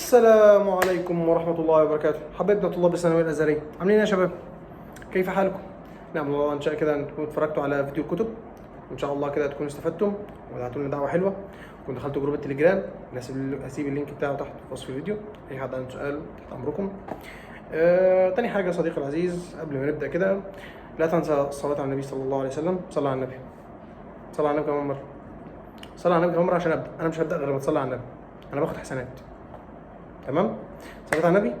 السلام عليكم ورحمة الله وبركاته. حبايبنا طلاب الثانوية الأزهرية، عاملين ايه يا شباب؟ كيف حالكم؟ نعم والله إن شاء الله كده أن تكونوا اتفرجتوا على فيديو الكتب، وإن شاء الله كده تكونوا استفدتم ودعتوا لنا دعوة حلوة، وكنتوا دخلتوا جروب التليجرام. هسيب اللينك بتاعه تحت في وصف الفيديو، أي حد عنده سؤال تحت أمركم. تاني حاجة صديقي العزيز، قبل ما نبدأ كده لا تنسى الصلاة على النبي صلى الله عليه وسلم. صلى على النبي، صلى على النبي كمان مرة، صلى على النبي كمان مرة عشان أبدأ. أنا مش هبدأ غير لما تصلي على النبي، أنا باخد حسنات. تمام؟ صلاة على النبي.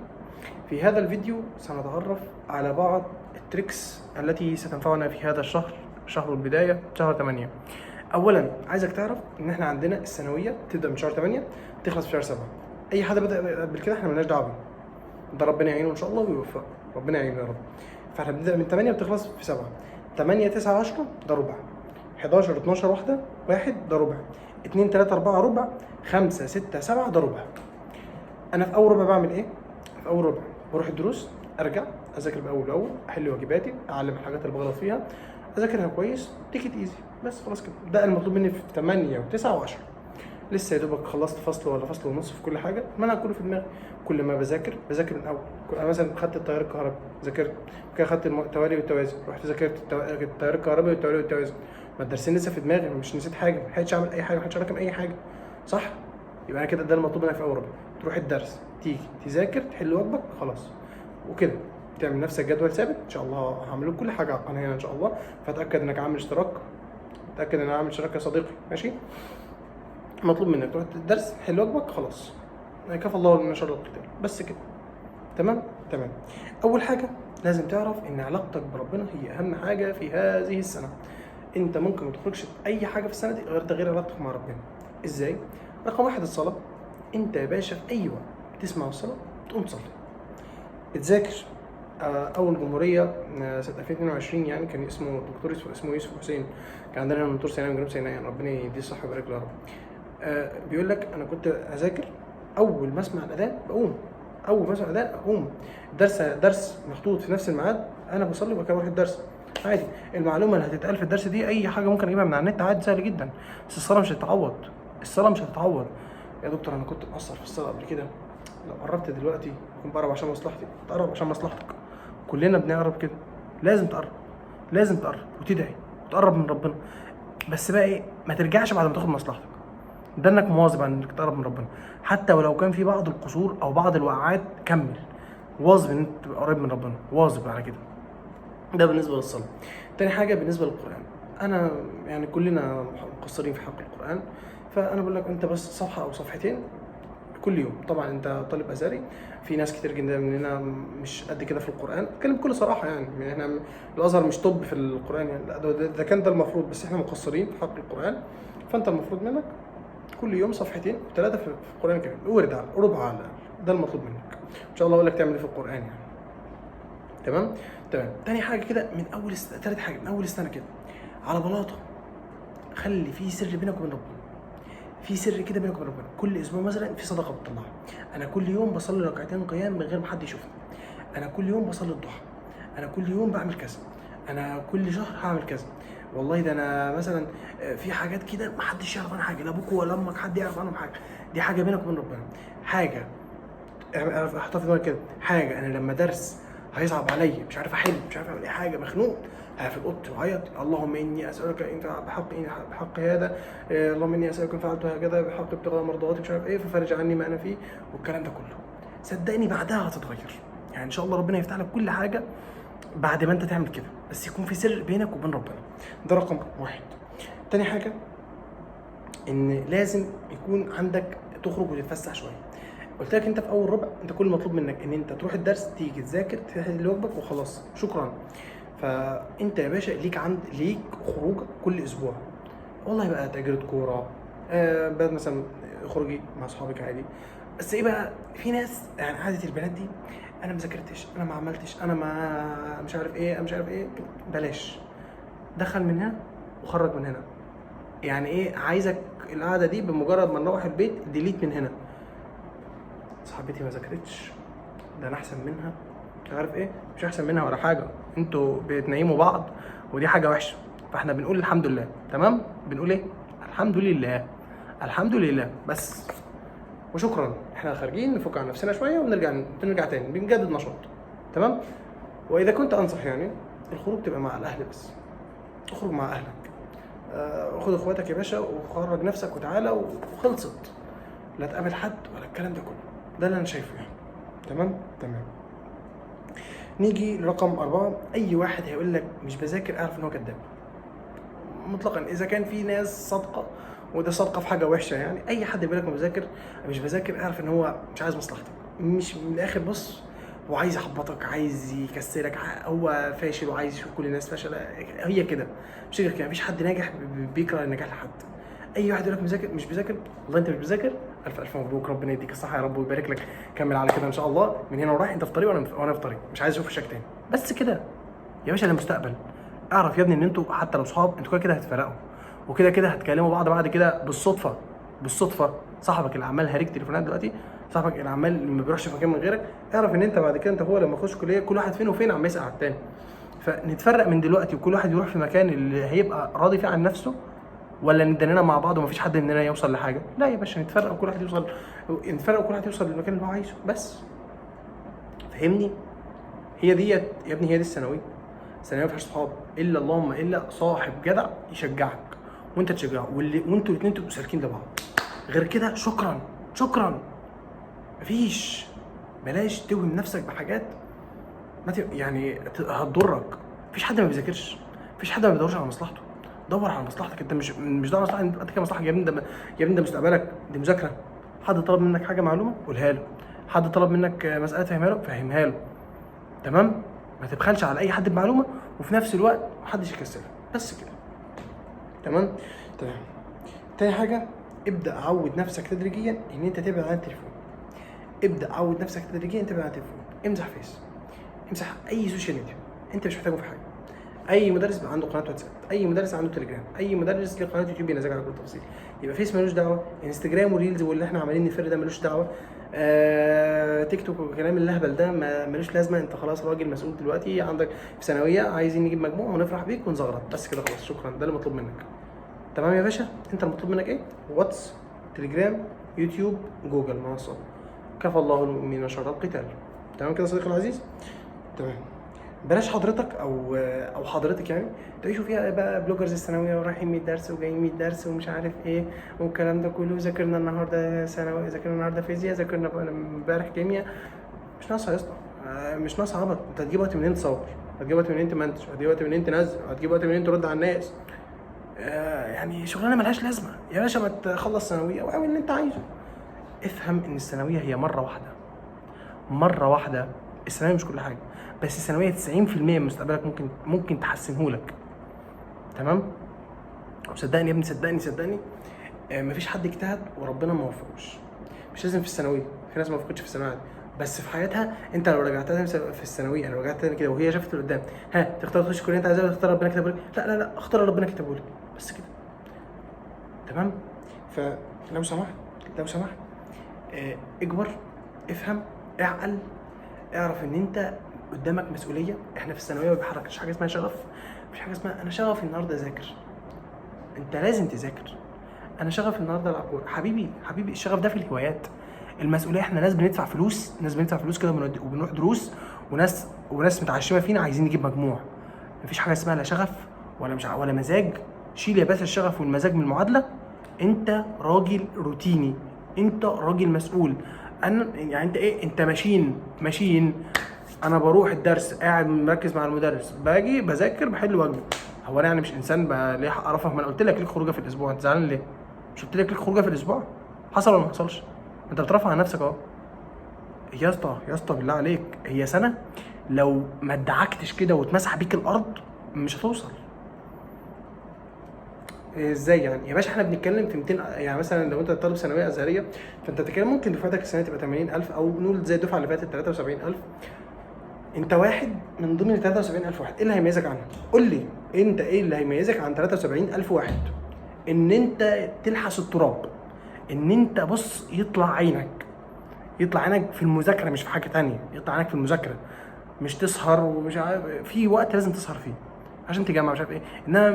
في هذا الفيديو سنتعرف على بعض التريكس التي ستنفعنا في هذا الشهر، شهر البداية، شهر 8. أولا عايزك تعرف إن إحنا عندنا الثانوية تبدأ من شهر 8 تخلص في شهر 7. أي حد بدأ قبل كده إحنا مالناش دعوة بيه، ده ربنا يعينه إن شاء الله ويوفقه، ربنا يعينه يا رب. فإحنا بنبدأ من 8 وبتخلص في 7. 8 9 10 ده ربع، 11 12 1 ده ربع، 2 3 4 ربع، 5 6 7 ده ربع. انا في اول ربع بعمل ايه؟ في اول ربع بروح الدروس، ارجع اذاكر باول احل واجباتي، اعلم الحاجات اللي بغلط فيها، اذاكرها كويس، تيكت ايزي، بس خلاص كده. ده المطلوب مني في 8 و9 و10. لسه يا دوبك خلصت فصل ولا فصل ونص في كل حاجه، المنهج كله في دماغي. كل ما بذاكر من الاول. انا مثلا خدت التيار الكهربي ذاكرت، كده خدت التوالي والتوازي، رحت ذاكرت التيار الكهربي والتوالي والتوازي. ما الدرسين لسه في دماغي، مش نسيت حاجه، ما لحقتش اعمل اي حاجه، ما لحقتش اركب اي حاجه، صح؟ يبقى انا كده ده المطلوب منك في اول ربع. تروح الدرس، تيجي تذاكر، تحل واجبك، خلاص. وكده تعمل نفسك جدول ثابت. ان شاء الله هعمل لك كل حاجه على القناه هنا ان شاء الله. فتاكد انك عامل اشتراك، تاكد ان انا عامل اشتراك يا صديقي، ماشي؟ مطلوب منك تروح الدرس، تحل واجبك، خلاص. كفى الله من شر القتال، بس كده. تمام. اول حاجه لازم تعرف ان علاقتك بربنا هي اهم حاجه في هذه السنه. انت ممكن ما تخرجش اي حاجه في السنه دي غير علاقتك مع ربنا. ازاي؟ رقم واحد الصلاه. انت يا باشا في اي وقت تسمع الصلاه تقوم تصلي، بتذاكر. اول جمهوريه سنه 2022 يعني كان اسمه دكتور اسمه يوسف حسين، كان عندنا هنا دكتور سيناء من جنوب سيناء، يعني ربنا يديه الصحه ويبارك له يا رب. بيقول لك انا كنت اذاكر، اول ما اسمع الاذان بقوم، اول ما اسمع الاذان اقوم. درس محطوط في نفس الميعاد، انا بصلي وبعد كده بروح الدرس عادي. المعلومه اللي هتتقال في الدرس دي اي حاجه ممكن اجيبها من على النت عادي، سهل جدا. بس الصلاه مش هتتعوض، الصلاه مش هتتعوض. يا دكتور انا كنت مقصر في الصلاه قبل كده، لو قربت دلوقتي كنت بقرب عشان مصلحتي. تقرب عشان مصلحتك، كلنا بنقرب كده. لازم تقرب، لازم تقرب وتدعي وتقرب من ربنا. بس بقى ايه، ما ترجعش بعد ما تاخد مصلحتك. ده انك مواظب على انك تقرب من ربنا، حتى ولو كان في بعض القصور او بعض الوقعات، كمل واظب ان انت تبقى قريب من ربنا، واظب على كده. ده بالنسبه للصلاه. تاني حاجه بالنسبه للقران، انا يعني كلنا مقصرين في حق القران، فانا بقول لك انت بس صفحه او صفحتين كل يوم. طبعا انت طالب ازهري، في ناس كتير جدا مننا مش قد كده في القران، اتكلم بكل صراحه يعني احنا الازهر مش طب في القران يعني، لا ده كان ده المفروض، بس احنا مقصرين في حق القران. فانت المفروض منك كل يوم صفحتين وثلاثه في القران الكريم، ورد على ربع على الاقل، ده المطلوب منك. ان شاء الله اقول لك تعمل ايه في القران يعني. تمام. تاني حاجه كده من اول تالت حاجه من اول السنه كده على بلاطه، خلي في سر بينك وبين ربنا، في سر كده بينك وبين ربنا. كل اسبوع مثلا في صدقه بتطلعها. انا كل يوم بصلي ركعتين قيام من غير ما حد يشوفني، انا كل يوم بصلي الضحى، انا كل يوم بعمل كذا، انا كل شهر هعمل كذا. والله ده انا مثلا في حاجات كده ما حدش يعرف عنها حاجه، لا ابوك ولا امك حد يعرف عنهم حاجه. دي حاجه بينك وبين ربنا. حاجه احطها في دماغك كده، حاجه انا لما درس هيصعب عليا، مش عارف احل، مش عارف اعمل اي حاجه، مخنوق، هقفل اوضتي واعيط، اللهم اني اسالك ان بحق هذا، اللهم اني اسالك ان فعلت هكذا بحق ابتغاء مرضاتك، مش عارف ايه، ففرج عني ما انا فيه، والكلام ده كله. صدقني بعدها هتتغير، يعني ان شاء الله ربنا يفتح لك كل حاجه بعد ما انت تعمل كده، بس يكون في سر بينك وبين ربنا. ده رقم واحد. تاني حاجه ان لازم يكون عندك تخرج وتتفسح شويه. قلت لك انت في اول ربع انت كل المطلوب منك ان انت تروح الدرس، تيجي تذاكر، تحل واجبك وخلاص، شكرا. فانت يا باشا ليك خروجه كل اسبوع، والله بقى تأجيرة كوره، بقى مثلا خروجي مع اصحابك عادي. بس ايه بقى، في ناس يعني عاده البنات دي، انا ما ذاكرتش، انا ما عملتش، انا ما مش عارف ايه، انا مش عارف ايه. بلاش، دخل من هنا وخرج من هنا. يعني ايه، عايزك القعده دي بمجرد ما نروح البيت ديليت من هنا. صاحبتي ما ذاكرتش، ده انا احسن منها، مش عارف ايه، مش احسن منها ولا حاجه، انتوا بتنيموا بعض ودي حاجه وحشه. فاحنا بنقول الحمد لله. تمام، بنقول ايه؟ الحمد لله، الحمد لله بس، وشكرا. احنا خارجين نفك عن نفسنا شويه ونرجع تاني بنجدد نشاط. تمام. واذا كنت انصح يعني الخروج تبقى مع الاهل بس. اخرج مع اهلك، خد اخواتك يا باشا وخرج نفسك وتعالى وخلصت. لا تقابل حد ولا الكلام ده كله. ده اللي انا شايفه يعني. تمام. نيجي لرقم 4. اي واحد هيقول لك مش بذاكر اعرف ان هو كذاب مطلقا. اذا كان في ناس صادقه وده صادقه في حاجه وحشه يعني، اي حد يقول لك مش بذاكر اعرف ان هو مش عايز مصلحتك. مش من الاخر، بص، هو عايز يحبطك، عايز يكسرك، هو فاشل وعايز يشوف كل الناس فاشله. هي كده، مش غير كده. مفيش حد ناجح بيكره النجاح لحد. اي واحد يقول لك مش بذاكر، والله انت مش بذاكر، الف مبروك، ربنا يديك الصحه يا رب ويبارك لك. كمل على كده ان شاء الله، من هنا ورايح انت في طريق وانا في طريق، مش عايز اشوف وشك تاني. بس كده يا باشا، ده المستقبل. اعرف يا ابني ان انتوا حتى لو صحاب انتوا كده هتتفرقوا، وكده كده هتكلموا بعض بعد كده بالصدفه. صاحبك اللي عمال هاريك تليفونات دلوقتي، صاحبك اللي عمال ما بيروحش في مكان من غيرك، اعرف ان انت بعد كده انت هو لما يخش كليه كل واحد فين وفين عم يسال على التاني. فنتفرق من دلوقتي وكل واحد يروح في مكان اللي هيبقى راضي فيه عن نفسه، ولا ندننا مع بعض ومفيش حد مننا يوصل لحاجه؟ لا يا باشا، نتفرق وكل واحد يوصل للمكان اللي هو عايزه بس. فهمني؟ هي ديت يا ابني، هي دي الثانويه ما فيهاش صحاب الا اللهم الا صاحب جدع يشجعك وانت تشجعه، وانتوا الاثنين تبقوا سالكين لبعض. غير كده شكرا مفيش. بلاش توهم نفسك بحاجات يعني هتضرك. مفيش حد ما بيذاكرش، مفيش حد ما بيدورش على مصلحته. دور على مصلحتك انت، مش دور على مصلحتك انت كمصلحه. يا ابني ده مستقبلك، دي مذاكره. حد طلب منك حاجه معلومه قولها له، حد طلب منك مساله فهمها له. تمام. ما تبخلش على اي حد بمعلومه، وفي نفس الوقت محدش يكسلك. بس كده. تمام. تاني حاجه، ابدا عود نفسك تدريجيا ان انت تبعد عن التليفون. امسح فيس، امسح اي سوشيال ميديا انت مش محتاجه في حاجه. اي مدرس بقى عنده قناه واتساب، اي مدرس عنده تليجرام، اي مدرس ليه قناه يوتيوب بينزل على كل التفاصيل. يبقى فيس ملوش دعوه، انستجرام وريلز واللي احنا عمالين نفر ده ملوش دعوه، تيك توك والكلام اللهبل ده ملوش لازمه. انت خلاص راجل مسؤول دلوقتي، عندك في ثانويه، عايزين نجيب مجموع ونفرح بيك ونزغرط بس كده خلاص. شكرا، ده اللي مطلوب منك. تمام يا باشا. انت المطلوب منك ايه؟ واتس، تليجرام، يوتيوب، جوجل، منصات. كفى الله المؤمنين شر القتال. تمام كده صديقي العزيز. تمام. بلاش حضرتك او حضرتك يعني تعيشوا فيها بقى بلوجرز الثانويه ورايحين 100 درس وجايين 100 درس ومش عارف ايه والكلام ده كله. ذاكرنا النهارده ثانوي، ذاكرنا النهارده فيزياء، ذاكرنا امبارح كيمياء. مش ناقصه يا اسطى، مش ناقصه عبط. انت هتجيب وقت منين تصور؟ هتجيب وقت منين تمنتج؟ هتجيب وقت منين تنزل؟ هتجيب وقت منين ترد على الناس؟ يعني شغلانه ملهاش لازمه يا باشا. ما تخلص ثانويه واعمل اللي انت عايزه. افهم ان الثانويه هي مره واحده. الثانويه مش كل حاجه، بس الثانويه 90% من مستقبلك ممكن تحسنه لك. تمام. وصدقني يا ابني، صدقني مفيش حد اجتهد وربنا ما وفقوش. مش لازم في الثانويه، في ناس ما وفقتش في الثانويه بس في حياتها. انت لو رجعت لها في الثانويه، لو رجعت لها كده وهي شافت اللي قدام، تختار تخش كليه انت عايزها، تختار ربنا كتبه لك؟ لا، اختار ربنا كتبه لك بس كده. تمام. فلو سمحت اكبر، افهم، اعقل، اعرف ان انت قدامك مسؤوليه. احنا في الثانويه ما بيحركش حاجه اسمها شغف. مفيش حاجه اسمها انا شغفي النهارده اذاكر. انت لازم تذاكر. انا شغفي النهارده العب كوره. حبيبي الشغف ده في الهوايات. المسؤوليه احنا ناس بندفع فلوس كده وبنروح دروس، وناس متعشمه فينا عايزين نجيب مجموع. مفيش حاجه اسمها لا شغف ولا مزاج. شيل يا باشا الشغف والمزاج من المعادله. انت راجل روتيني، انت راجل مسؤول. يعني انت ايه؟ انت ماشين. انا بروح الدرس قاعد مركز مع المدرس، باجي بذاكر بحل واجبي. هو انا يعني مش انسان ليه حق ارفه؟ ما انا قلت لك ليك خروجه في الاسبوع، انت زعلان ليه؟ مش قلت لك ليك خروجه في الاسبوع؟ حصل ولا ما حصلش؟ انت بترفع عن نفسك اهو. يا اسطى بالله عليك، هي سنه لو ما ادعكتش كده واتمسح بيك الارض مش هتوصل. ازاي يعني يا باشا؟ احنا بنتكلم في 200. يعني مثلا لو انت طالب ثانويه ازهريه فانت بتتكلم ممكن دفعتك السنه تبقى 80,000 او نقول زي الدفعه اللي فاتت 73,000. انت واحد من ضمن 73,000 واحد. ايه اللي هيميزك عنها؟ قول لي انت ايه اللي هيميزك عن 73,000 واحد؟ ان انت تلحس التراب، ان انت بص يطلع عينك في المذاكره، مش في حاجه تانية. يطلع عينك في المذاكره، مش تسهر ومش عارف في وقت لازم تسهر فيه عشان تجمع مش عارف ايه. انما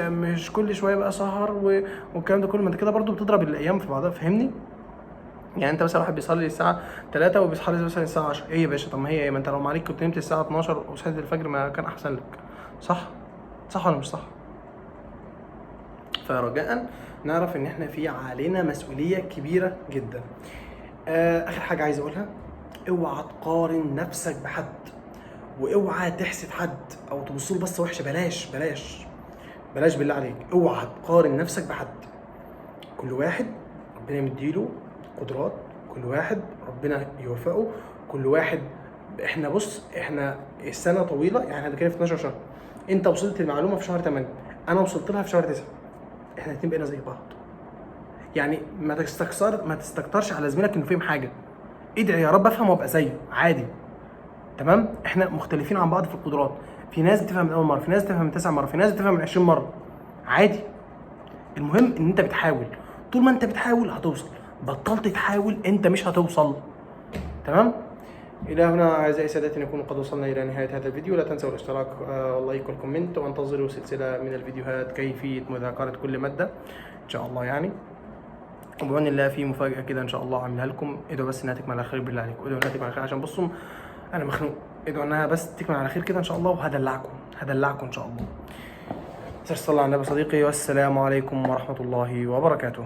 مش كل شويه بقى سهر والكلام ده كله. ما انت كده برضو بتضرب الايام في بعضها. فهمني؟ يعني انت مثلا واحد بيصلي الساعه 3 وبيصحى مثلا الساعه 10، ايه يا باشا؟ طب ما هي ايه؟ ما انت لو معاك كنت نمت الساعه 12 وصحيت الفجر ما كان احسن لك؟ صح؟ صح ولا مش صح؟ فرجاء نعرف ان احنا في علينا مسؤوليه كبيره جدا. اخر حاجه عايز اقولها، اوعى تقارن نفسك بحد، واوعى تحسد حد او تبص له بصه وحشه. بلاش بلاش بلاش بالله عليك، اوعى تقارن نفسك بحد. كل واحد ربنا مديله قدرات، كل واحد ربنا يوفقه، كل واحد. احنا بص، احنا السنه طويله، يعني احنا بنتكلم في 12 شهر. انت وصلت المعلومه في شهر 8، انا وصلت لها في شهر 9. احنا الاتنين بقينا زي بعض. يعني ما تستكترش على زميلك انه فاهم حاجه. ادعي يا رب افهم وابقى زيه عادي. تمام؟ احنا مختلفين عن بعض في القدرات. في ناس بتفهم من اول مره، في ناس بتفهم من 9 مرات، في ناس بتفهم من 20 مره. عادي. المهم ان انت بتحاول. طول ما انت بتحاول هتوصل، بطلت تحاول انت مش هتوصل. تمام؟ الى هنا اعزائي سادتي نكون قد وصلنا الى نهايه هذا الفيديو. لا تنسوا الاشتراك واللايك والكومنت، وانتظروا سلسله من الفيديوهات كيفيه مذاكره كل ماده ان شاء الله يعني. وبعون الله في مفاجاه كده ان شاء الله عاملها لكم. ادعوا بس انها تكمل على خير بالله عليكم، ادعوا انها تكمل على خير عشان بصوا انا مخنوق. ادعوا انها بس تكمل على خير كده ان شاء الله، وهدلعكم ان شاء الله. صلى على النبي صديقي، والسلام عليكم ورحمه الله وبركاته.